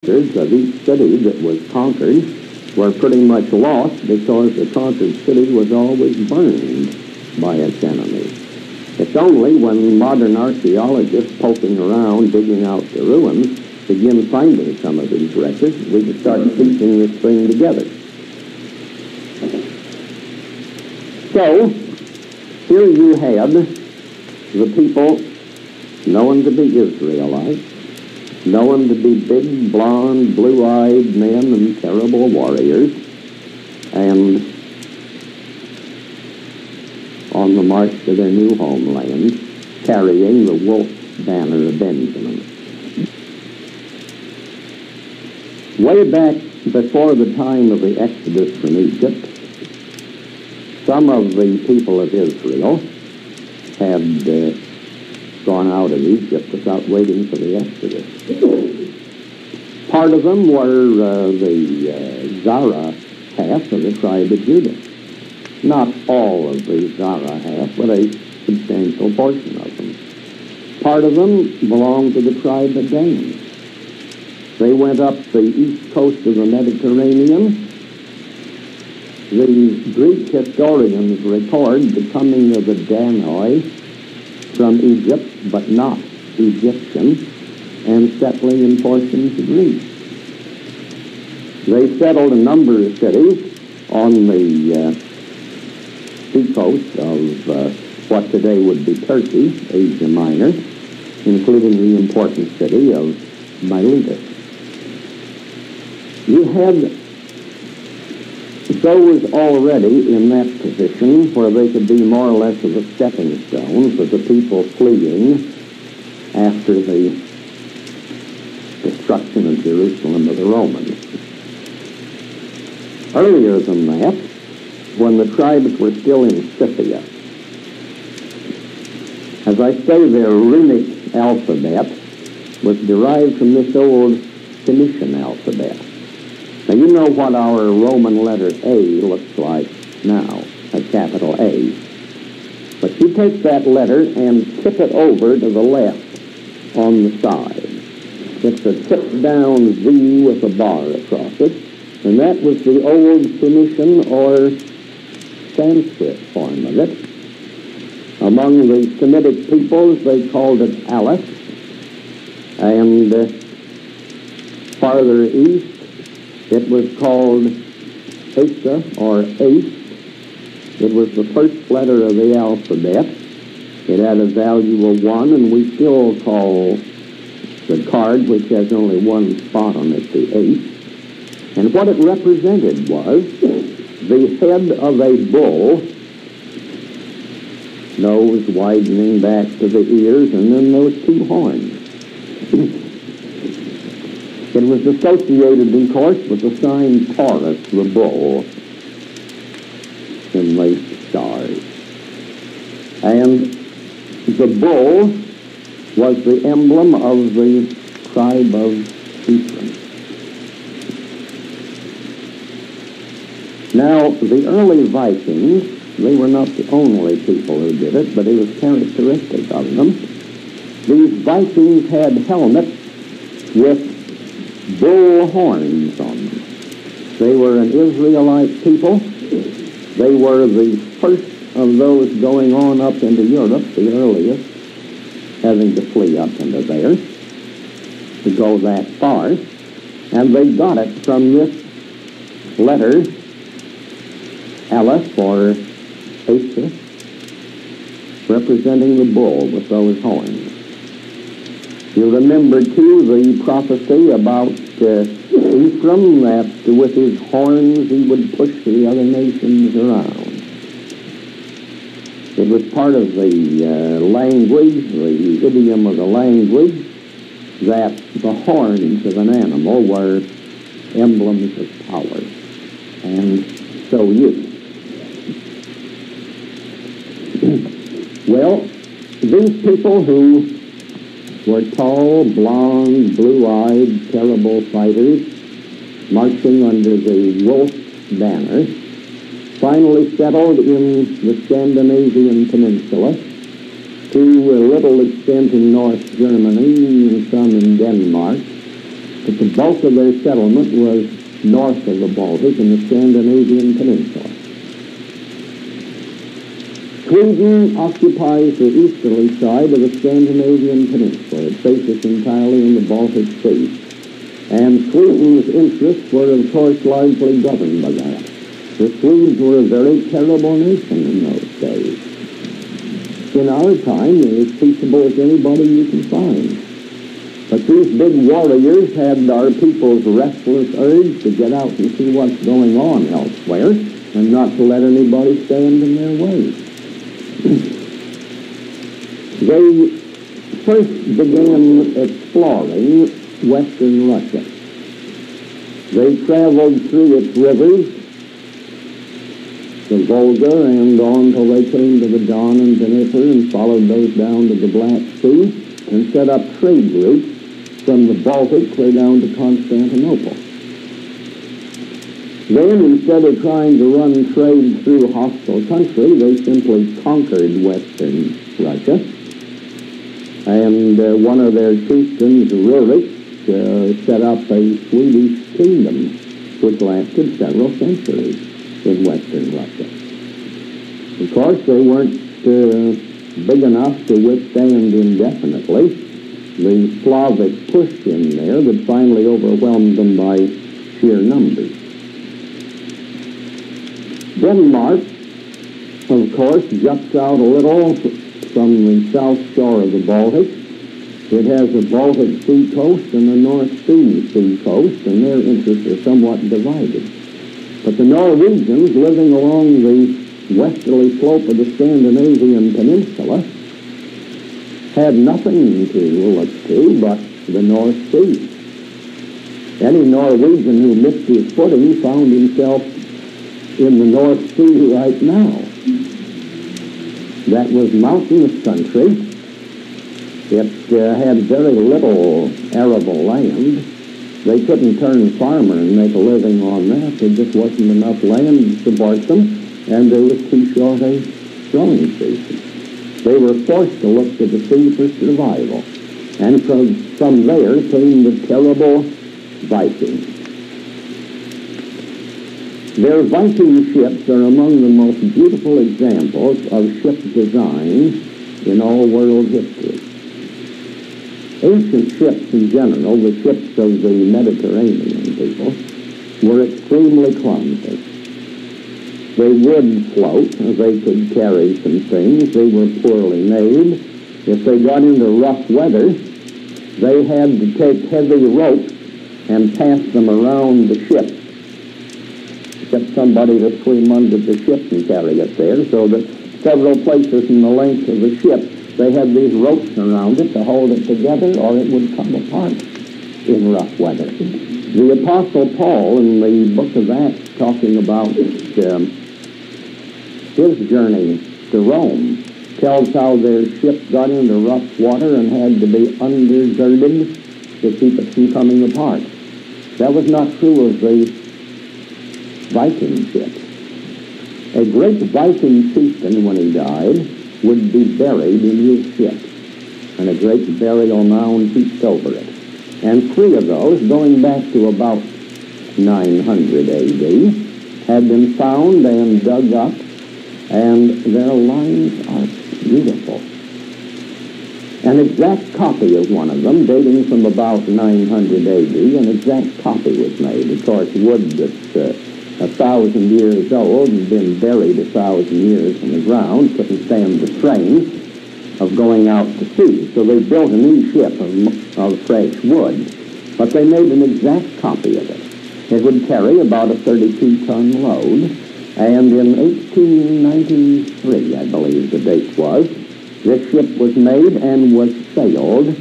of each city that was conquered were pretty much lost because the conquered city was always burned by its enemy. It's only when modern archaeologists poking around, digging out the ruins, begin finding some of these records, we can start piecing this thing together. So, here you had the people known to be Israelites, known to be big, blonde, blue-eyed men and terrible warriors, and on the march to their new homeland, carrying the wolf banner of Benjamin. Way back before the time of the Exodus from Egypt, some of the people of Israel had gone out of Egypt without waiting for the Exodus. Part of them were the Zara half of the tribe of Judah. Not all of the Zara half, but a substantial portion of them. Part of them belonged to the tribe of Dan. They went up the east coast of the Mediterranean. The Greek historians record the coming of the Danoi from Egypt, but not Egyptian, and settling in portions of Greece. They settled a number of cities on the seacoast of what today would be Turkey, Asia Minor, including the important city of Miletus. You had those already in that position where they could be more or less of a stepping stone for the people fleeing after the destruction of Jerusalem of the Romans. Earlier than that, when the tribes were still in Scythia, as I say, their runic alphabet was derived from this old Phoenician alphabet. Now, you know what our Roman letter A looks like now, a capital A. But you take that letter and tip it over to the left on the side. It's a tip-down V with a bar across it, and that was the old Phoenician or Sanskrit form of it. Among the Semitic peoples, they called it Aleph, and farther east, it was called Asa or Ace. It was the first letter of the alphabet. It had a value of 1, and we still call the card, which has only one spot on it, the ace. And what it represented was the head of a bull, nose widening back to the ears, and then those two horns. It was associated, of course, with the sign Taurus, the bull, in the stars. And the bull was the emblem of the tribe of Ephraim. Now, the early Vikings, they were not the only people who did it, but it was characteristic of them. These Vikings had helmets with bull horns on them. They were an Israelite people. They were the first of those going on up into Europe, the earliest, having to flee up into there to go that far. And they got it from this letter, Aleph or Asa, representing the bull with those horns. You remember, too, the prophecy about Ephraim, that with his horns he would push the other nations around. It was part of the language, the idiom of the language, that the horns of an animal were emblems of power, and so used. Well, these people who were tall, blonde, blue-eyed, terrible fighters marching under the wolf banner, finally settled in the Scandinavian peninsula, to a little extent in North Germany and some in Denmark, But the bulk of their settlement was north of the Baltic in the Scandinavian peninsula. Sweden occupies the easterly side of the Scandinavian peninsula. It faces entirely in the Baltic Sea. And Sweden's interests were, of course, largely governed by that. The Swedes were a very terrible nation in those days. In our time, they're as peaceable as anybody you can find. But these big warriors had our people's restless urge to get out and see what's going on elsewhere and not to let anybody stand in their way. They first began exploring western Russia. They traveled through its rivers, the Volga, and on till they came to the Don and Dnieper and followed those down to the Black Sea and set up trade routes from the Baltic clear down to Constantinople. Then, instead of trying to run trade through hostile country, they simply conquered western Russia. And one of their chieftains, Rurik, set up a Swedish kingdom which lasted several centuries in western Russia. Of course, they weren't big enough to withstand indefinitely the Slavic push in there that finally overwhelmed them by sheer numbers. Denmark, of course, juts out a little from the south shore of the Baltic. It has a Baltic Sea coast and a North Sea coast, and their interests are somewhat divided. But the Norwegians, living along the westerly slope of the Scandinavian peninsula, had nothing to look to but the North Sea. Any Norwegian who missed his footing found himself in the North Sea right now. That was mountainous country. It had very little arable land. They couldn't turn farmer and make a living on that. There just wasn't enough land to support them, and there was too short a growing season. They were forced to look to the sea for survival. And from there came the terrible Vikings. Their Viking ships are among the most beautiful examples of ship design in all world history. Ancient ships in general, the ships of the Mediterranean people, were extremely clumsy. They would float, they could carry some things, they were poorly made. If they got into rough weather, they had to take heavy ropes and pass them around the ship. Get somebody to swim under the ship and carry it there, so that several places in the length of the ship, they had these ropes around it to hold it together, or it would come apart in rough weather. The Apostle Paul, in the book of Acts, talking about his journey to Rome, tells how their ship got into rough water and had to be undergirded to keep it from coming apart. That was not true of the Viking ships. A great Viking chieftain, when he died, would be buried in his ship, and a great burial mound heaped over it. And three of those, going back to about 900 A.D., had been found and dug up, and their lines are beautiful. An exact copy of one of them, dating from about 900 A.D., an exact copy was made. Of course, wood that's 1,000 years old and been buried 1,000 years in the ground couldn't stand the strain of going out to sea. So they built a new ship of fresh wood, but they made an exact copy of it. It would carry about a 32-ton load, and in 1893, I believe the date was, this ship was made and was sailed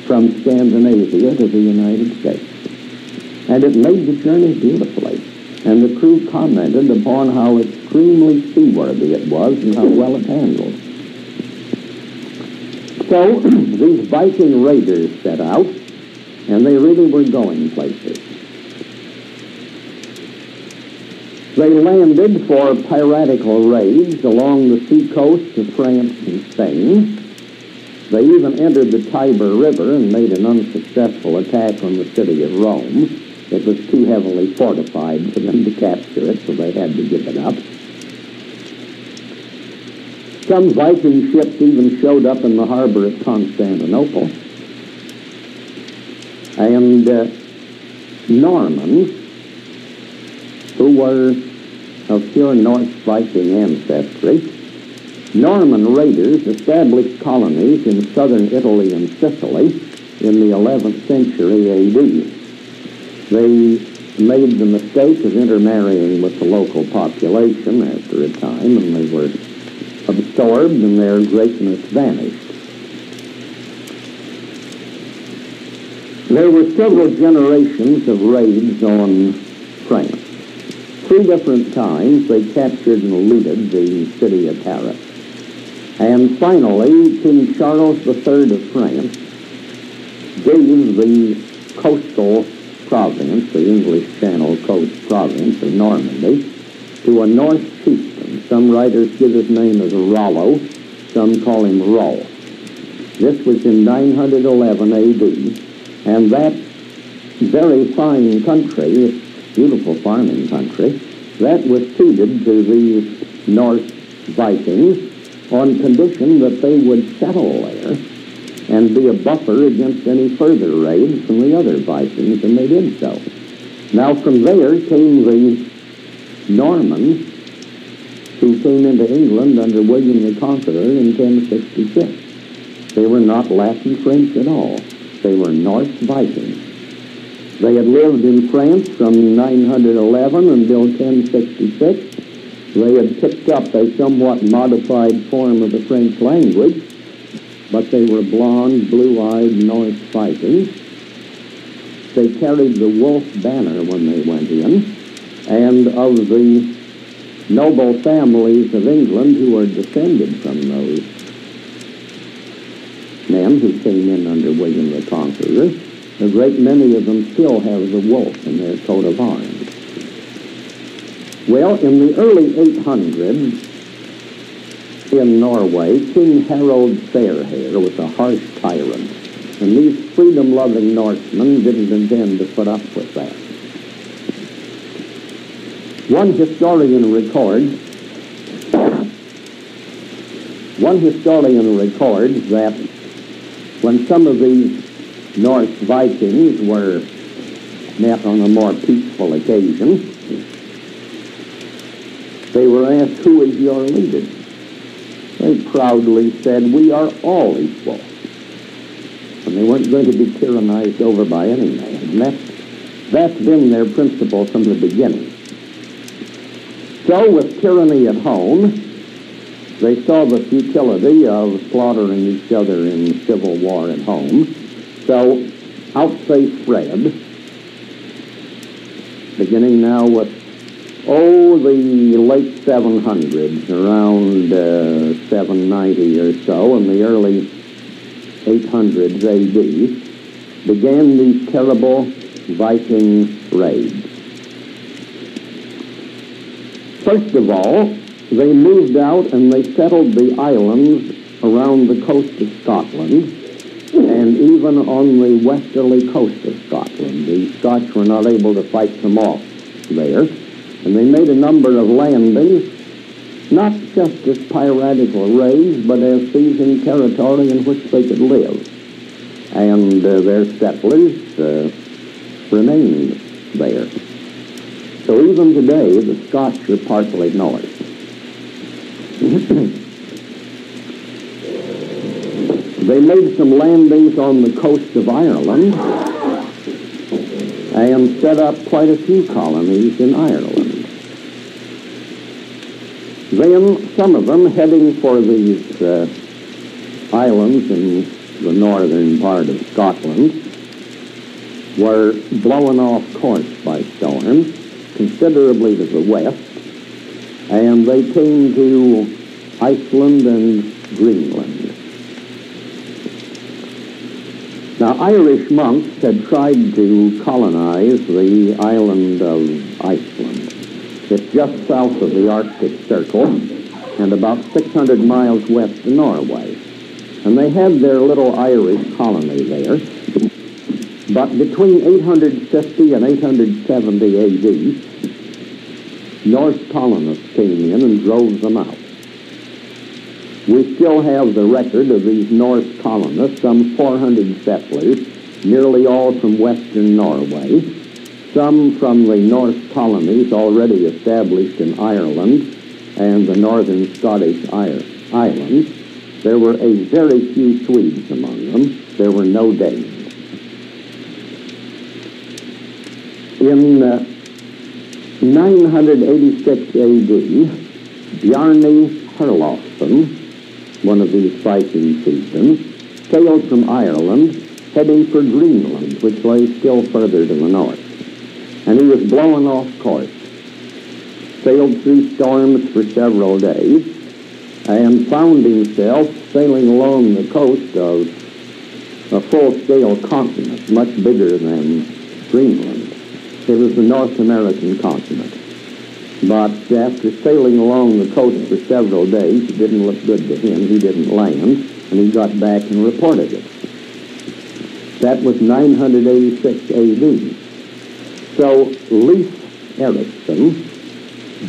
from Scandinavia to the United States. And it made the journey beautifully. And the crew commented upon how extremely seaworthy it was and how well it handled. So these Viking raiders set out, and they really were going places. They landed for piratical raids along the sea coast of France and Spain, They even entered the Tiber River and made an unsuccessful attack on the city of Rome. It was too heavily fortified for them to capture it, so they had to give it up. Some Viking ships even showed up in the harbor at Constantinople. And Normans, who were of pure Norse Viking ancestry, Norman raiders established colonies in southern Italy and Sicily in the 11th century A.D. They made the mistake of intermarrying with the local population after a time, and they were absorbed and their greatness vanished. There were several generations of raids on France. 3 different times they captured and looted the city of Paris. And finally, King Charles III of France gave the coastal province, the English Channel Coast province of Normandy, to a Norse chieftain. Some writers give his name as Rollo, some call him Roll. This was in 911 A.D., and that very fine country, beautiful farming country, that was ceded to these Norse Vikings on condition that they would settle there and be a buffer against any further raids from the other Vikings, and they did so. Now from there came the Normans who came into England under William the Conqueror in 1066. They were not Latin French at all. They were Norse Vikings. They had lived in France from 911 until 1066. They had picked up a somewhat modified form of the French language, but they were blonde, blue-eyed Norse Vikings. They carried the wolf banner when they went in, and of the noble families of England who are descended from those men who came in under William the Conqueror, a great many of them still have the wolf in their coat of arms. Well, in the early 800s in Norway, King Harald Fairhair was a harsh tyrant, and these freedom-loving Norsemen didn't intend to put up with that. One historian records that when some of these Norse Vikings were met on a more peaceful occasion, they were asked, "Who is your leader?" They proudly said, "We are all equal." And they weren't going to be tyrannized over by any man. And that's been their principle from the beginning. So with tyranny at home, they saw the futility of slaughtering each other in civil war at home. So out they spread, beginning now with, the late 700s, around 790 or so, in the early 800s A.D., began these terrible Viking raids. First of all, they moved out and they settled the islands around the coast of Scotland and even on the westerly coast of Scotland. The Scots were not able to fight them off there, and they made a number of landings, not just as piratical raids, but as seizing territory in which they could live. And their settlers remained there. So even today, the Scots are partly Norse. They made some landings on the coast of Ireland and set up quite a few colonies in Ireland. Then some of them, heading for these islands in the northern part of Scotland, were blown off course by storms, considerably to the west, and they came to Iceland and Greenland. Now, Irish monks had tried to colonize the island of Iceland. It's just south of the Arctic Circle and about 600 miles west of Norway. And they had their little Irish colony there. But between 850 and 870 A.D., Norse colonists came in and drove them out. We still have the record of these Norse colonists, some 400 settlers, nearly all from western Norway, some from the Norse colonies already established in Ireland and the northern Scottish islands. There were a very few Swedes among them. There were no Danes. In 986 A.D., Bjarni Herlofsson, one of these Viking chieftains, sailed from Ireland, heading for Greenland, which lay still further to the north. And he was blown off course, sailed through storms for several days, and found himself sailing along the coast of a full-scale continent, much bigger than Greenland. It was the North American continent. But after sailing along the coast for several days, it didn't look good to him. He didn't land, and he got back and reported it. That was 986 A.D. So Leif Erikson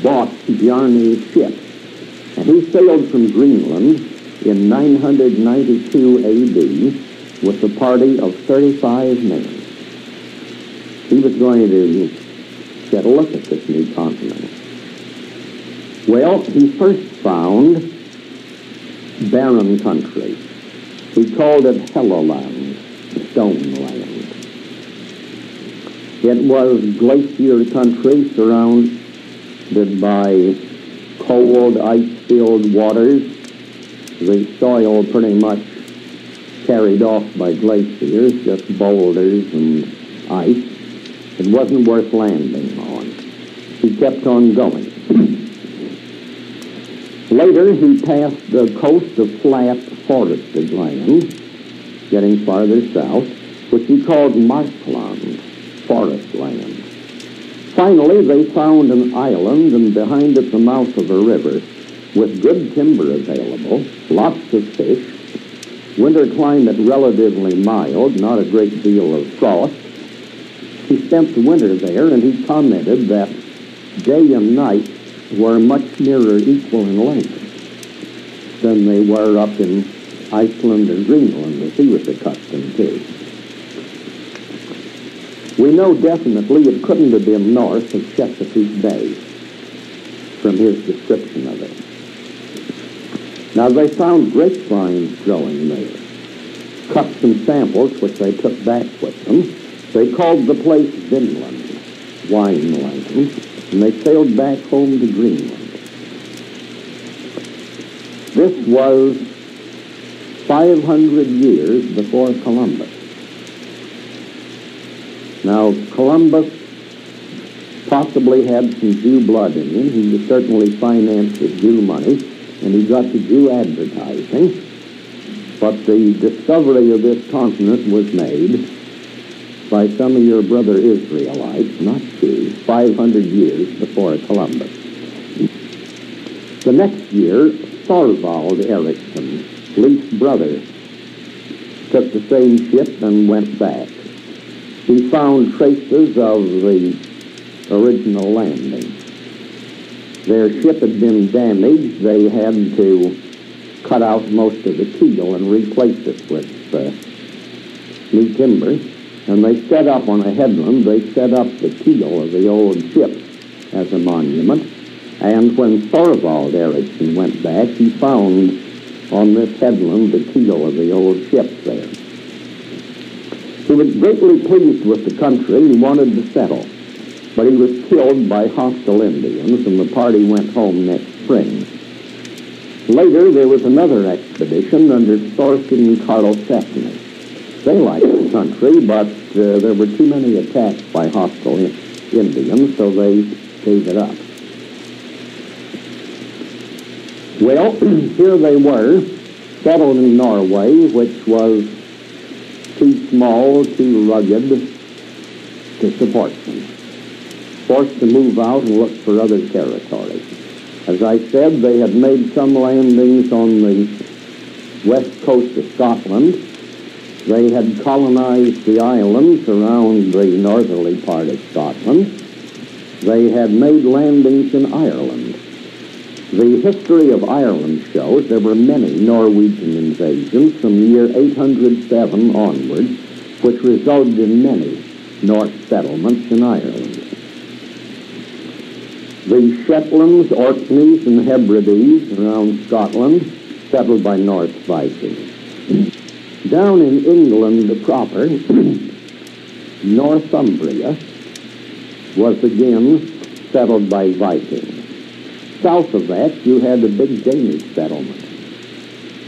bought Bjarni's ship, and he sailed from Greenland in 992 A.D. with a party of 35 men. He was going to get a look at this new continent. Well, he first found barren country. He called it Helluland, Stone Land. It was glacier country surrounded by cold, ice-filled waters, the soil pretty much carried off by glaciers, just boulders and ice. It wasn't worth landing on. He kept on going. Later, he passed the coast of flat, forested land, getting farther south, which he called Markland, forest land. Finally, they found an island, and behind it the mouth of a river, with good timber available, lots of fish, winter climate relatively mild, not a great deal of frost. He spent the winter there, and he commented that day and night were much nearer equal in length than they were up in Iceland or Greenland, as he was accustomed to. We know definitely it couldn't have been north of Chesapeake Bay from his description of it. Now, they found grapevines growing there, cut some samples, which they took back with them. They called the place Vinland, Wineland, and they sailed back home to Greenland. This was 500 years before Columbus. Now, Columbus possibly had some Jew blood in him. He was certainly financed with Jew money, and he got the Jew advertising. But the discovery of this continent was made by some of your brother Israelites, not Jews, 500 years before Columbus. The next year, Thorvald Eriksson, Leif's brother, took the same ship and went back. He found traces of the original landing. Their ship had been damaged. They had to cut out most of the keel and replace it with new timber. And they set up on a headland, they set up the keel of the old ship as a monument. And when Thorvald Eriksson went back, he found on this headland the keel of the old ship there. He was greatly pleased with the country. He wanted to settle. But he was killed by hostile Indians, and the party went home next spring. Later, there was another expedition under Thorfinn Karlsefni. They liked the country, but there were too many attacks by hostile Indians, so they gave it up. Well, here they were, settled in Norway, which was too small, too rugged to support them. Forced to move out and look for other territory. As I said, they had made some landings on the west coast of Scotland. They had colonized the islands around the northerly part of Scotland. They had made landings in Ireland. The history of Ireland shows there were many Norwegian invasions from the year 807 onwards, which resulted in many Norse settlements in Ireland. The Shetlands, Orkneys, and Hebrides around Scotland settled by Norse Vikings. Down in England proper, Northumbria was again settled by Vikings. South of that, you had a big Danish settlement.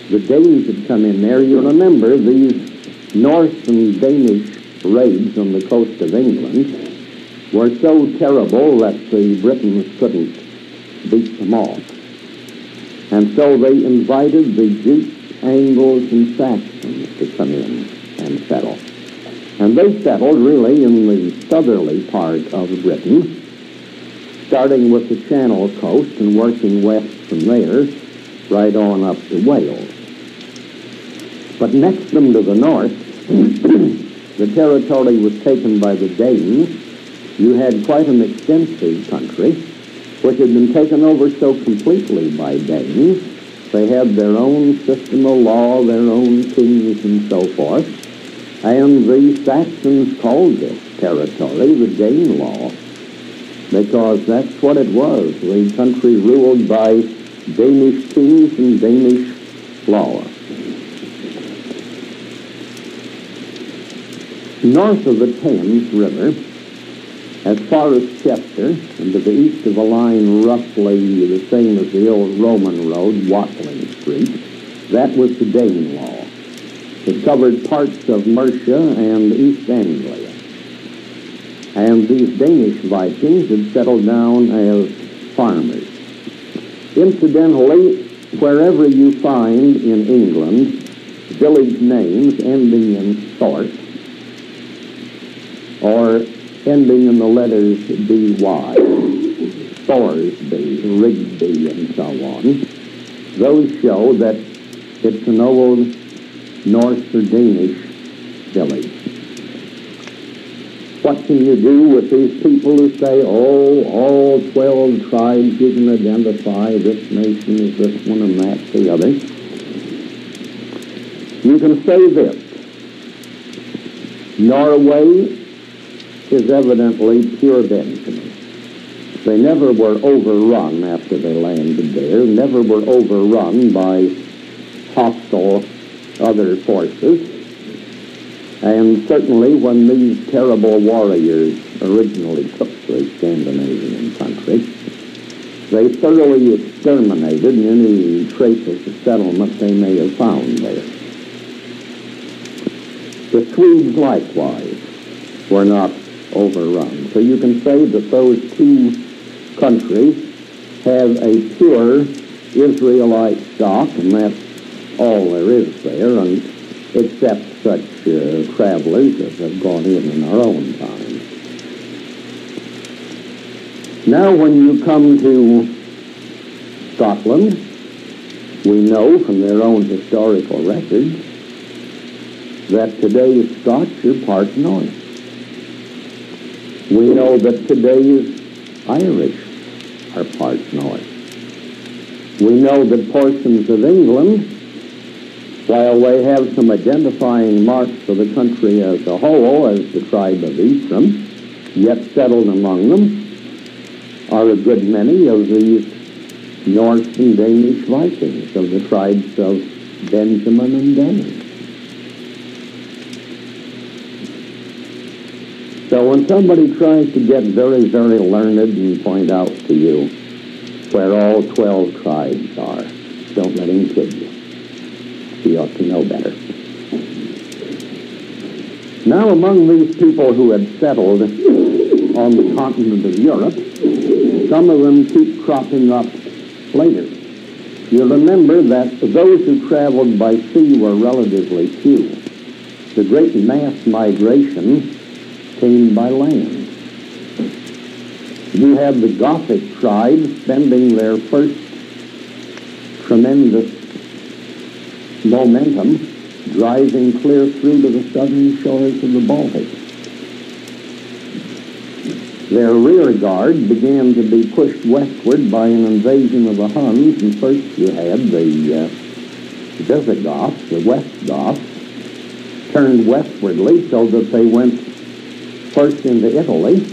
The Danes had come in there. You remember these Norse and Danish raids on the coast of England were so terrible that the Britons couldn't beat them off. And so they invited the Jutes, Angles, and Saxons to come in and settle. And they settled really in the southerly part of Britain, starting with the Channel coast and working west from there, right on up to Wales. But next to them to the north, the territory was taken by the Danes. You had quite an extensive country, which had been taken over so completely by Danes. They had their own system of law, their own kings, and so forth. And the Saxons called this territory the Danelaw, because that's what it was, the country ruled by Danish kings and Danish law. North of the Thames River, as far as Chester, and to the east of a line roughly the same as the old Roman road, Watling Street, that was the Danelaw. It covered parts of Mercia and East Anglia. And these Danish Vikings had settled down as farmers. Incidentally, wherever you find in England village names ending in Thorpe or ending in the letters B-Y, Thorsby, Rigby, and so on, those show that it's an old Norse or Danish village. What can you do with these people who say, oh, all 12 tribes, you can identify this nation as this one and that the other? You can say this. Norway is evidently pure Benjamin. They never were overrun after they landed there, never were overrun by hostile other forces. And certainly when these terrible warriors originally took the Scandinavian country, they thoroughly exterminated any traces of settlement they may have found there. The Swedes likewise were not overrun. So you can say that those two countries have a pure Israelite stock, and that's all there is there, and except such travelers as have gone in our own time. Now when you come to Scotland, we know from their own historical records that today's Scots are part Norse. We know that today's Irish are part Norse. We know that portions of England, while they have some identifying marks of the country as a whole, as the tribe of Ephraim, yet settled among them are a good many of these Norse and Danish Vikings, of the tribes of Benjamin and Dan. So when somebody tries to get very, very learned and point out to you where all 12 tribes are, don't let him kid you. He ought to know better. Now among these people who had settled on the continent of Europe, some of them keep cropping up later. You remember that those who traveled by sea were relatively few. The great mass migration came by land. You had the Gothic tribes spending their first tremendous momentum driving clear through to the southern shores of the Baltic. Their rear guard began to be pushed westward by an invasion of the Huns, and first you had the Visigoths, the West Goths, turned westwardly so that they went first into Italy,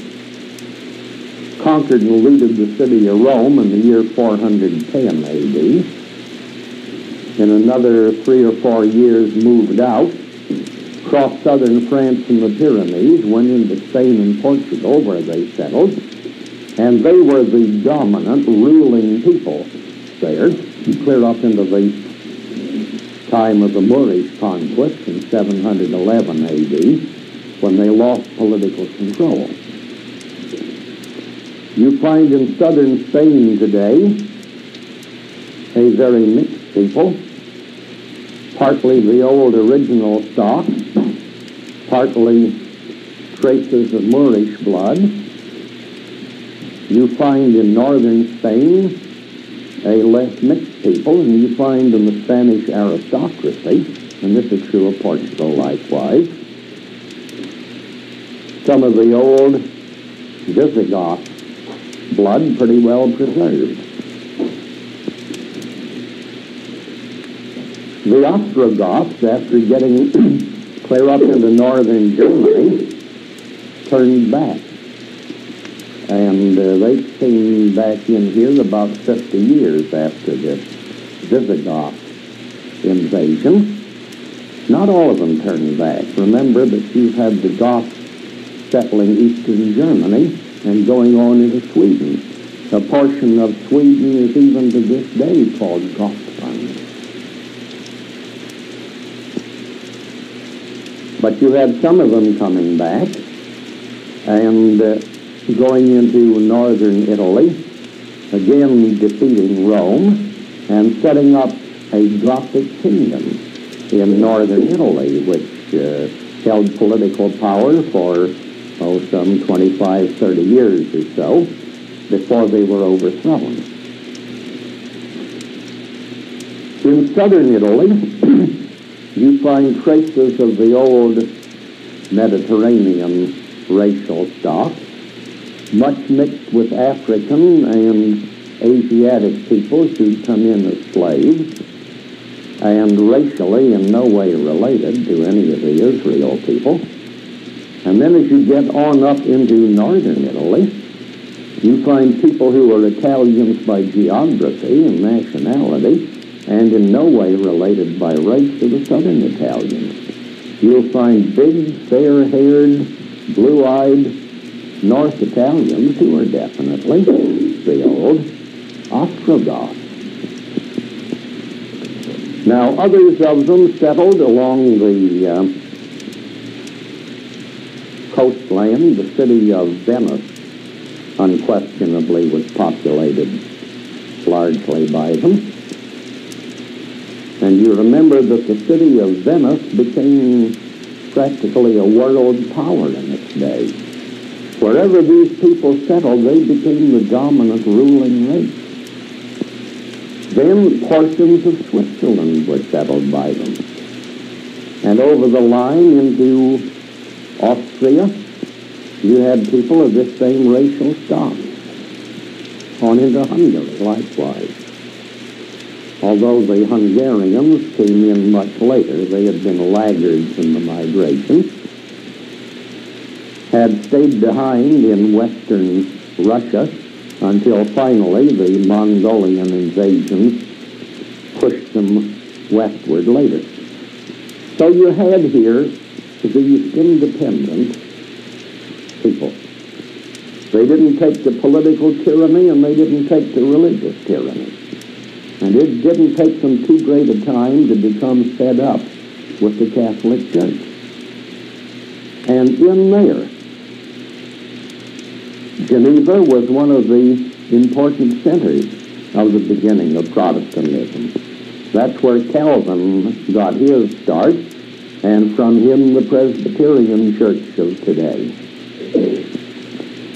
conquered and looted the city of Rome in the year 410 A.D., in another 3 or 4 years moved out, crossed southern France and the Pyrenees, went into Spain and Portugal where they settled, and they were the dominant ruling people there, clear up into the time of the Moorish conquest in 711 A.D., when they lost political control. You find in southern Spain today a very mixed people, partly the old original stock, partly traces of Moorish blood. You find in northern Spain a less mixed people, and you find in the Spanish aristocracy, and this is true of Portugal likewise, some of the old Visigoth blood pretty well preserved. The Ostrogoths, after getting clear up into northern Germany, turned back. And they came back in here about 50 years after this Visigoth invasion. Not all of them turned back. Remember that you've had the Goths settling eastern Germany and going on into Sweden. A portion of Sweden is even to this day called Gothland. But you had some of them coming back and going into northern Italy, again defeating Rome, and setting up a Gothic kingdom in northern Italy, which held political power for some 25, 30 years or so before they were overthrown. In southern Italy, you find traces of the old Mediterranean racial stock, much mixed with African and Asiatic peoples who'd come in as slaves, and racially in no way related to any of the Israel people. And then as you get on up into northern Italy, you find people who are Italians by geography and nationality, and in no way related by race to the southern Italians. You'll find big, fair-haired, blue-eyed North Italians who are definitely the old Ostrogoths. Now, others of them settled along the coastland. The city of Venice unquestionably was populated largely by them. And you remember that the city of Venice became practically a world power in its day. Wherever these people settled, they became the dominant ruling race. Then portions of Switzerland were settled by them. And over the line into Austria, you had people of this same racial stock. On into Hungary, likewise. Although the Hungarians came in much later, they had been laggards in the migration, had stayed behind in western Russia until finally the Mongolian invasions pushed them westward later. So you had here these independent people. They didn't take the political tyranny and they didn't take the religious tyranny. And it didn't take them too great a time to become fed up with the Catholic Church. And in there, Geneva was one of the important centers of the beginning of Protestantism. That's where Calvin got his start, and from him the Presbyterian Church of today.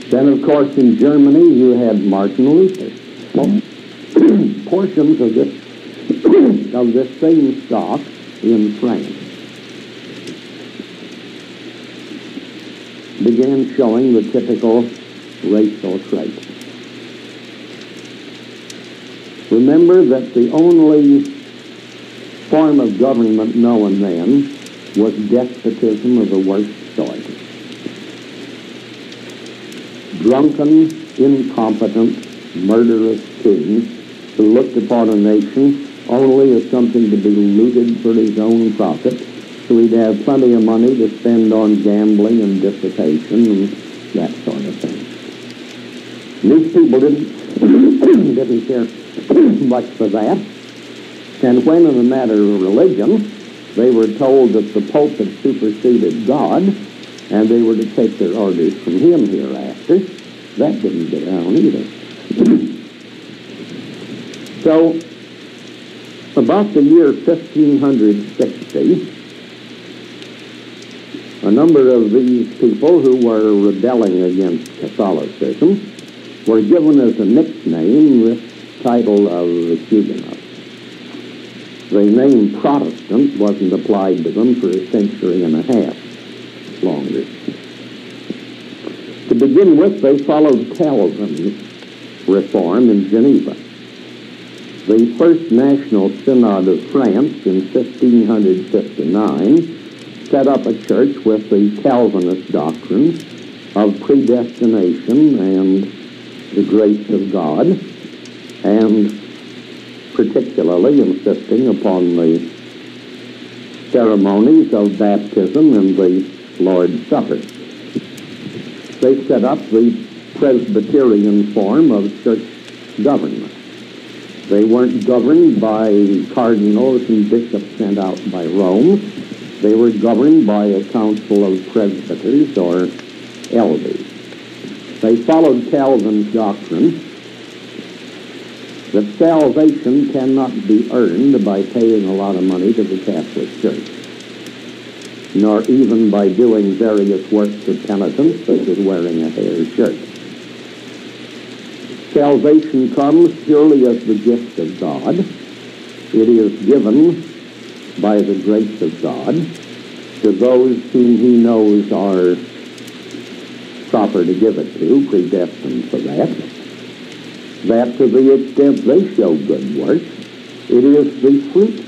Then, of course, in Germany you had Martin Luther. Portions of this same stock in France began showing the typical racial traits. Remember that the only form of government known then was despotism of the worst sort. Drunken, incompetent, murderous kings who looked upon a nation only as something to be looted for his own profit, so he'd have plenty of money to spend on gambling and dissipation and that sort of thing. And these people didn't care much for that. And when in the matter of religion, they were told that the Pope had superseded God and they were to take their orders from him hereafter, that didn't get down either. So, about the year 1560, a number of these people who were rebelling against Catholicism were given as a nickname this title of the Huguenots. The name Protestant wasn't applied to them for a century and a half longer. To begin with, they followed Calvin's reform in Geneva. The First National Synod of France in 1559 set up a church with the Calvinist doctrines of predestination and the grace of God, and particularly insisting upon the ceremonies of baptism and the Lord's Supper. They set up the Presbyterian form of church government. They weren't governed by cardinals and bishops sent out by Rome. They were governed by a council of presbyters or elders. They followed Calvin's doctrine that salvation cannot be earned by paying a lot of money to the Catholic Church, nor even by doing various works of penitence, such as wearing a hair shirt. Salvation comes purely as the gift of God. It is given by the grace of God to those whom he knows are proper to give it to, predestined for that. That to the extent they show good works, it is the fruit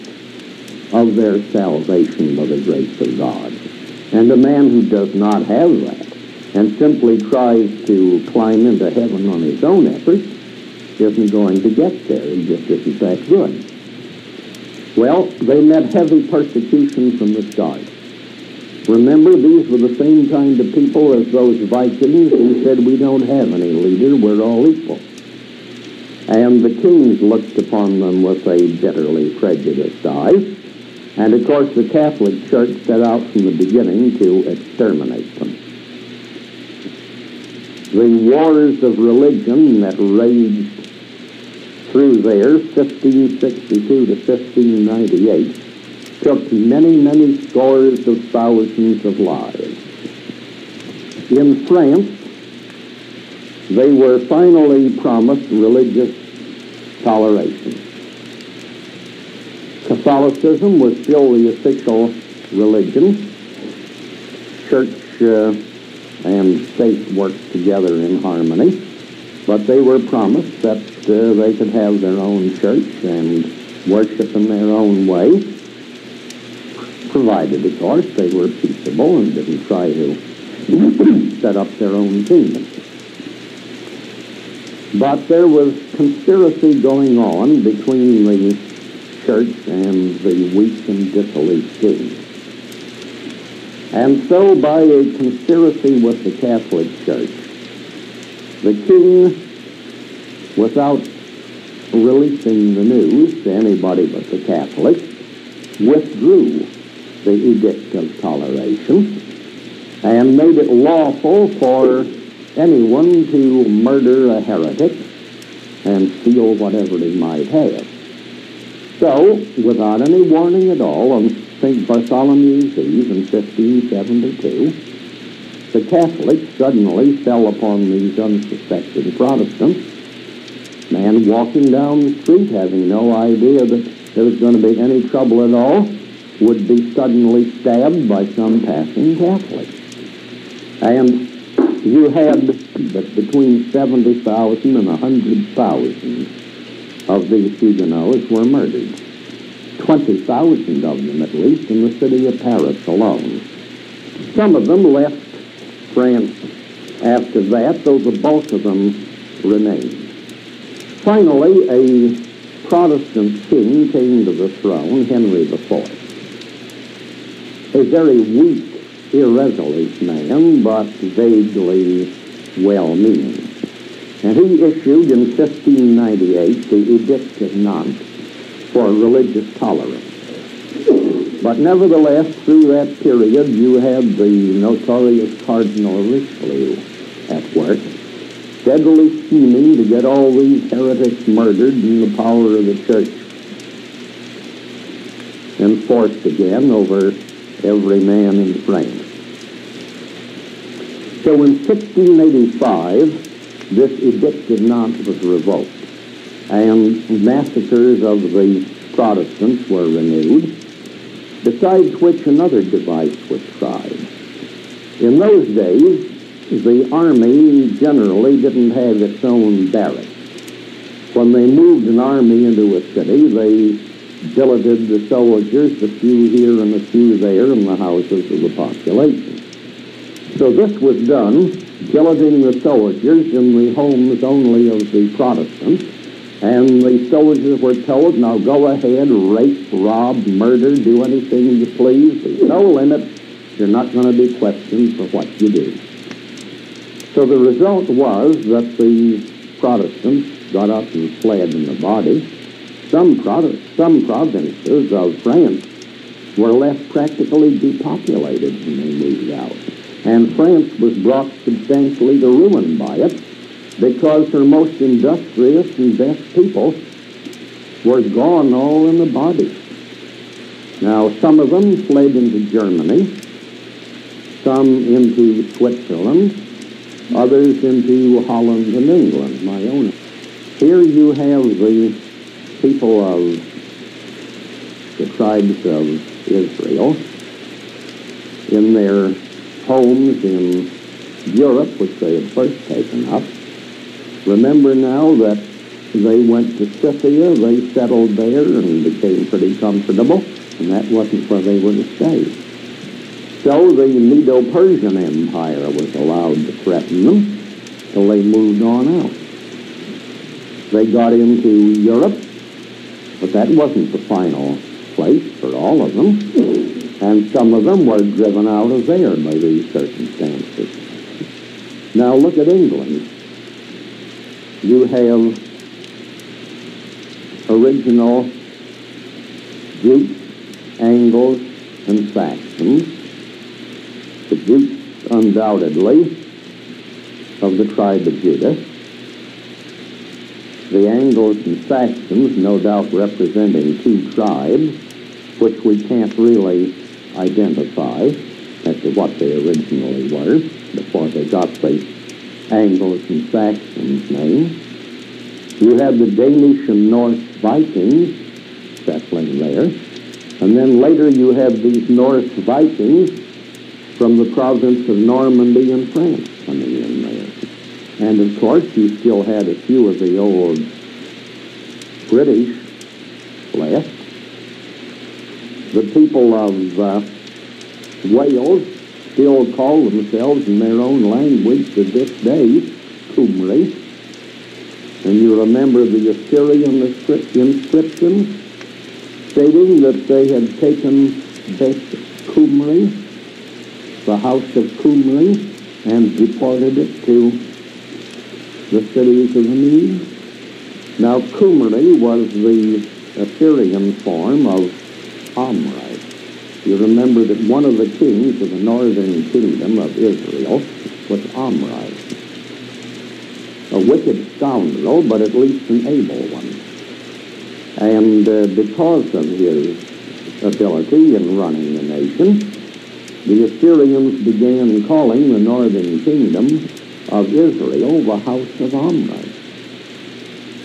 of their salvation by the grace of God. And a man who does not have that and simply tries to climb into heaven on his own efforts isn't going to get there. He just isn't that good. Well, they met heavy persecution from the start. Remember, these were the same kind of people as those Vikings who said, we don't have any leader, we're all equal. And the kings looked upon them with a bitterly prejudiced eye. And of course, the Catholic Church set out from the beginning to exterminate them. The wars of religion that raged through there, 1562 to 1598, took many, many scores of thousands of lives. In France, they were finally promised religious toleration. Catholicism was still the official religion. Church and state worked together in harmony, but they were promised that they could have their own church and worship in their own way, provided, of course, they were peaceable and didn't try to set up their own kingdom. But there was conspiracy going on between the church and the weak and dissolute king. And so by a conspiracy with the Catholic Church, the king, without releasing the news to anybody but the Catholics, withdrew the Edict of Toleration and made it lawful for anyone to murder a heretic and steal whatever he might have. So, without any warning at all, on St. Bartholomew's Eve in 1572, the Catholics suddenly fell upon these unsuspecting Protestants, man walking down the street having no idea that there was going to be any trouble at all, would be suddenly stabbed by some passing Catholic. And you had that between 70,000 and 100,000 of these Huguenots were murdered. 20,000 of them, at least, in the city of Paris alone. Some of them left France after that, though the bulk of them remained. Finally, a Protestant king came to the throne, Henry IV. A very weak, irresolute man, but vaguely well-meaning. And he issued in 1598 the Edict of Nantes for religious tolerance. But nevertheless, through that period, you had the notorious Cardinal Richelieu at work, steadily scheming to get all these heretics murdered and the power of the church enforced again over every man in France. So in 1685, this Edict of Nantes was revoked, and massacres of the Protestants were renewed, besides which another device was tried. In those days, the army generally didn't have its own barracks. When they moved an army into a city, they billeted the soldiers, a few here and a few there, in the houses of the population. So this was done, billeting the soldiers in the homes only of the Protestants, and the soldiers were told, now go ahead, rape, rob, murder, do anything you please. There's no limit. You're not going to be questioned for what you do. So the result was that the Protestants got up and fled in the body. Some provinces of France were left practically depopulated when they moved out. And France was brought substantially to ruin by it because her most industrious and best people were gone all in the body. Now, some of them fled into Germany, some into Switzerland, others into Holland and England, my own. Here you have the people of the tribes of Israel in their homes in Europe, which they had first taken up. Remember now that they went to Scythia, they settled there and became pretty comfortable, and that wasn't where they were to stay. So the Medo-Persian Empire was allowed to threaten them till they moved on out. They got into Europe, but that wasn't the final place for all of them, and some of them were driven out of there by these circumstances. Now look at England. You have original Jutes, Angles, and Saxons. The Jutes, undoubtedly, of the tribe of Judah. The Angles and Saxons, no doubt representing two tribes, which we can't really identify as to what they originally were before they got the Angles and Saxons name. You have the Danish and Norse Vikings settling there, and then later you have these Norse Vikings from the province of Normandy in France coming in there. And of course you still had a few of the old British left. The people of Wales still call themselves in their own language to this day Cymru. And you remember the Assyrian inscriptions stating that they had taken Cymru, the house of Cymru, and deported it to the cities of the Medes. Now Cymru was the Assyrian form of Omri. You remember that one of the kings of the northern kingdom of Israel was Omri. A wicked scoundrel, but at least an able one. And because of his ability in running the nation, the Assyrians began calling the northern kingdom of Israel the house of Omri.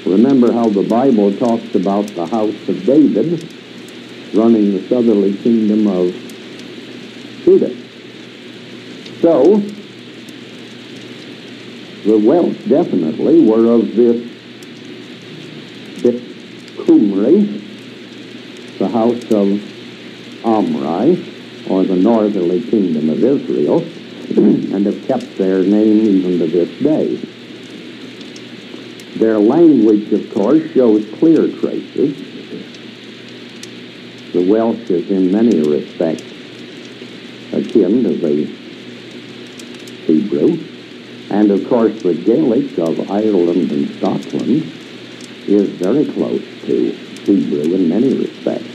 Remember how the Bible talks about the house of David running the southerly kingdom of Judah. So, the Welsh definitely were of this Cumri, the house of Omri, or the northerly kingdom of Israel, and have kept their name even to this day. Their language, of course, shows clear traces. The Welsh is in many respects akin to the Hebrew, and of course the Gaelic of Ireland and Scotland is very close to Hebrew in many respects.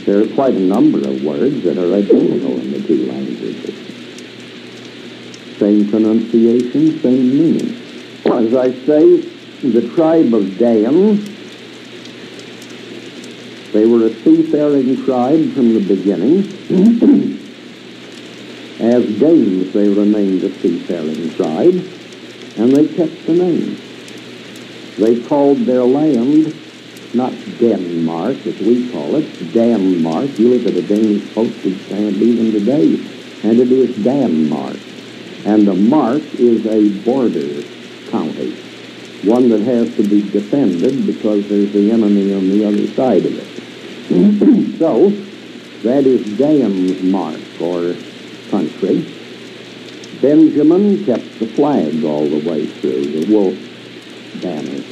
There are quite a number of words that are identical in the two languages. Same pronunciation, same meaning. Well, as I say, the tribe of Dan, they were a seafaring tribe from the beginning. As Danes, they remained a seafaring tribe, and they kept the name. They called their land not Denmark, as we call it, Danmark. You look at a Danish postage stamp even today, and it is Danmark. And the mark is a border county, one that has to be defended because there's the enemy on the other side of it. So, that is Danmark, or country. Benjamin kept the flag all the way through, the wolf banner.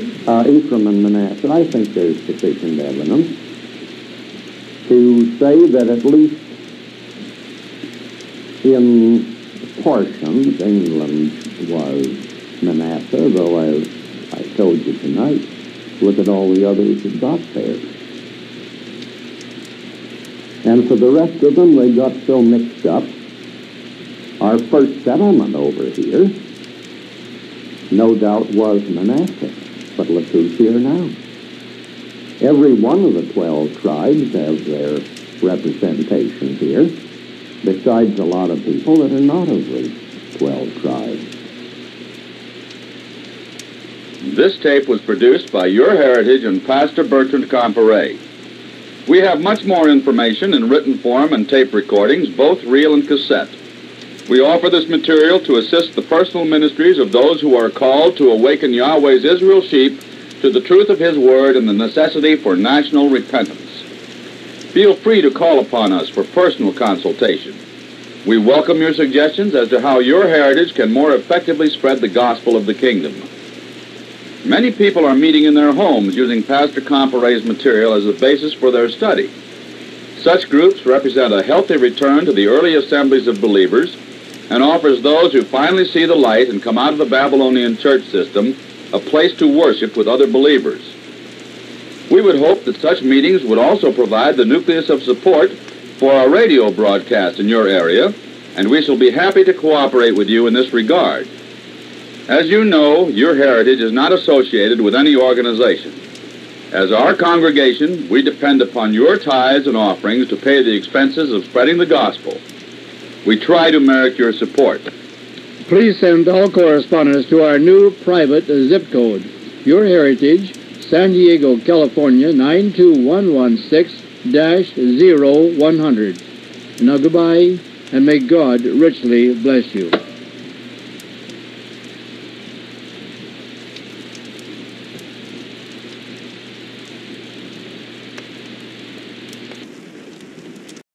Ephraim and Manasseh, I think there's sufficient evidence to say that at least in portions, England was Manasseh, though as I told you tonight, look at all the others that got there. And for the rest of them, they got so mixed up. Our first settlement over here, no doubt, was Manasseh. But look who's here now. Every one of the 12 tribes has their representation here, besides a lot of people that are not of the 12 tribes. This tape was produced by Your Heritage and Pastor Bertrand Comparet. We have much more information in written form and tape recordings, both reel and cassette. We offer this material to assist the personal ministries of those who are called to awaken Yahweh's Israel sheep to the truth of His Word and the necessity for national repentance. Feel free to call upon us for personal consultation. We welcome your suggestions as to how Your Heritage can more effectively spread the gospel of the kingdom. Many people are meeting in their homes using Pastor Comparet's material as a basis for their study. Such groups represent a healthy return to the early assemblies of believers and offers those who finally see the light and come out of the Babylonian church system a place to worship with other believers. We would hope that such meetings would also provide the nucleus of support for our radio broadcast in your area, and we shall be happy to cooperate with you in this regard. As you know, Your Heritage is not associated with any organization. As our congregation, we depend upon your tithes and offerings to pay the expenses of spreading the gospel. We try to merit your support. Please send all correspondence to our new private zip code, Your Heritage, San Diego, California, 92116-0100. Now goodbye, and may God richly bless you.